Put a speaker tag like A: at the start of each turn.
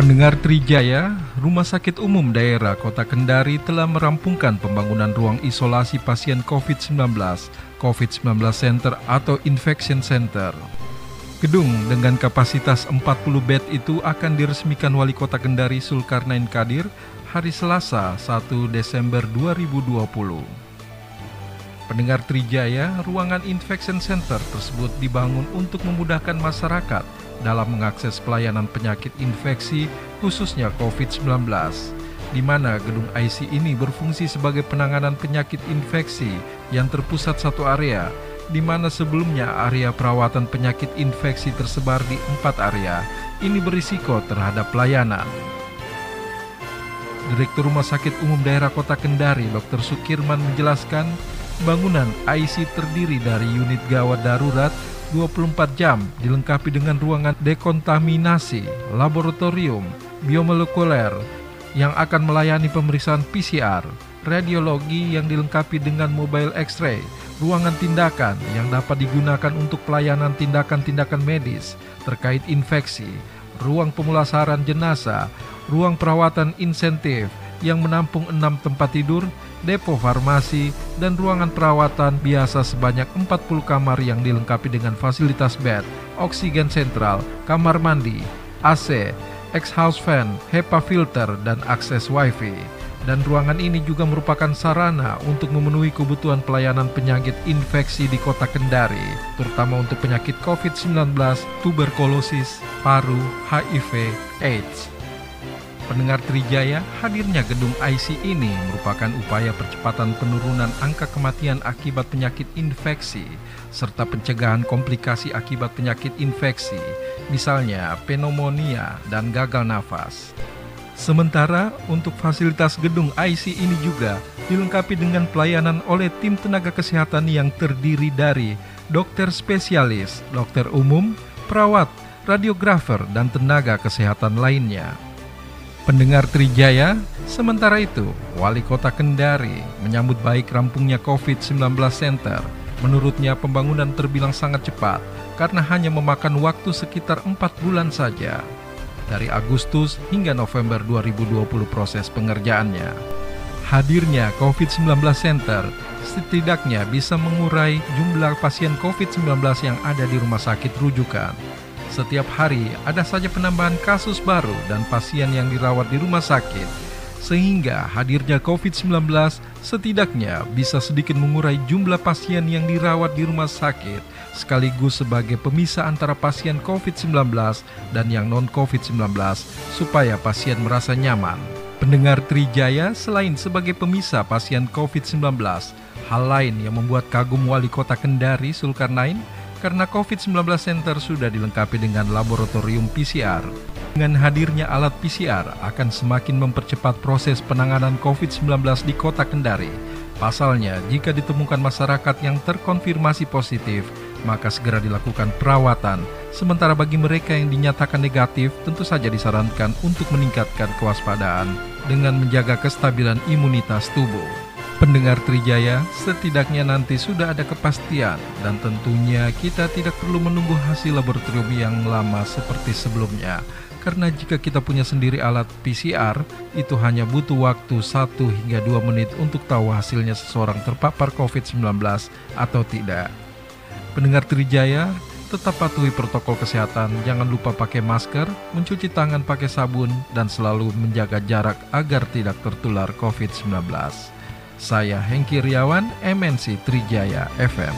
A: Pendengar Trijaya, Rumah Sakit Umum Daerah Kota Kendari telah merampungkan pembangunan ruang isolasi pasien COVID-19, COVID-19 Center atau Infection Center. Gedung dengan kapasitas 40 bed itu akan diresmikan Wali Kota Kendari Zulkarnain Kadir hari Selasa 1 Desember 2020. Pendengar Trijaya, ruangan Infection Center tersebut dibangun untuk memudahkan masyarakat dalam mengakses pelayanan penyakit infeksi khususnya COVID-19, di mana gedung IC ini berfungsi sebagai penanganan penyakit infeksi yang terpusat satu area, di mana sebelumnya area perawatan penyakit infeksi tersebar di 4 area. Ini berisiko terhadap pelayanan. Direktur Rumah Sakit Umum Daerah Kota Kendari, Dr. Sukirman menjelaskan, bangunan IC terdiri dari unit gawat darurat 24 jam dilengkapi dengan ruangan dekontaminasi, laboratorium, biomolekuler yang akan melayani pemeriksaan PCR, radiologi yang dilengkapi dengan mobile X-ray, ruangan tindakan yang dapat digunakan untuk pelayanan tindakan-tindakan medis terkait infeksi, ruang pemulasaran jenazah, ruang perawatan insentif yang menampung 6 tempat tidur, depo farmasi, dan ruangan perawatan biasa sebanyak 40 kamar yang dilengkapi dengan fasilitas bed, oksigen sentral, kamar mandi, AC, exhaust fan, HEPA filter, dan akses wifi. Dan ruangan ini juga merupakan sarana untuk memenuhi kebutuhan pelayanan penyakit infeksi di Kota Kendari, terutama untuk penyakit COVID-19, tuberkulosis, paru, HIV, AIDS. Pendengar Trijaya, hadirnya gedung IC ini merupakan upaya percepatan penurunan angka kematian akibat penyakit infeksi, serta pencegahan komplikasi akibat penyakit infeksi, misalnya pneumonia dan gagal nafas. Sementara untuk fasilitas gedung IC ini juga dilengkapi dengan pelayanan oleh tim tenaga kesehatan yang terdiri dari dokter spesialis, dokter umum, perawat, radiografer, dan tenaga kesehatan lainnya. Pendengar Trijaya, sementara itu, Wali Kota Kendari menyambut baik rampungnya COVID-19 Center. Menurutnya pembangunan terbilang sangat cepat karena hanya memakan waktu sekitar 4 bulan saja. Dari Agustus hingga November 2020 proses pengerjaannya. Hadirnya COVID-19 Center setidaknya bisa mengurai jumlah pasien COVID-19 yang ada di rumah sakit rujukan. Setiap hari ada saja penambahan kasus baru dan pasien yang dirawat di rumah sakit, sehingga hadirnya COVID-19 setidaknya bisa sedikit mengurai jumlah pasien yang dirawat di rumah sakit, sekaligus sebagai pemisah antara pasien COVID-19 dan yang non-COVID-19, supaya pasien merasa nyaman. Pendengar Trijaya, selain sebagai pemisah pasien COVID-19, hal lain yang membuat kagum Wali Kota Kendari Zulkarnain, karena COVID-19 Center sudah dilengkapi dengan laboratorium PCR. Dengan hadirnya alat PCR akan semakin mempercepat proses penanganan COVID-19 di Kota Kendari. Pasalnya, jika ditemukan masyarakat yang terkonfirmasi positif, maka segera dilakukan perawatan. Sementara bagi mereka yang dinyatakan negatif, tentu saja disarankan untuk meningkatkan kewaspadaan dengan menjaga kestabilan imunitas tubuh. Pendengar Trijaya, setidaknya nanti sudah ada kepastian dan tentunya kita tidak perlu menunggu hasil laboratorium yang lama seperti sebelumnya. Karena jika kita punya sendiri alat PCR, itu hanya butuh waktu 1 hingga 2 menit untuk tahu hasilnya seseorang terpapar COVID-19 atau tidak. Pendengar Trijaya, tetap patuhi protokol kesehatan, jangan lupa pakai masker, mencuci tangan pakai sabun, dan selalu menjaga jarak agar tidak tertular COVID-19. Saya Hengki Riawan, MNC Trijaya FM.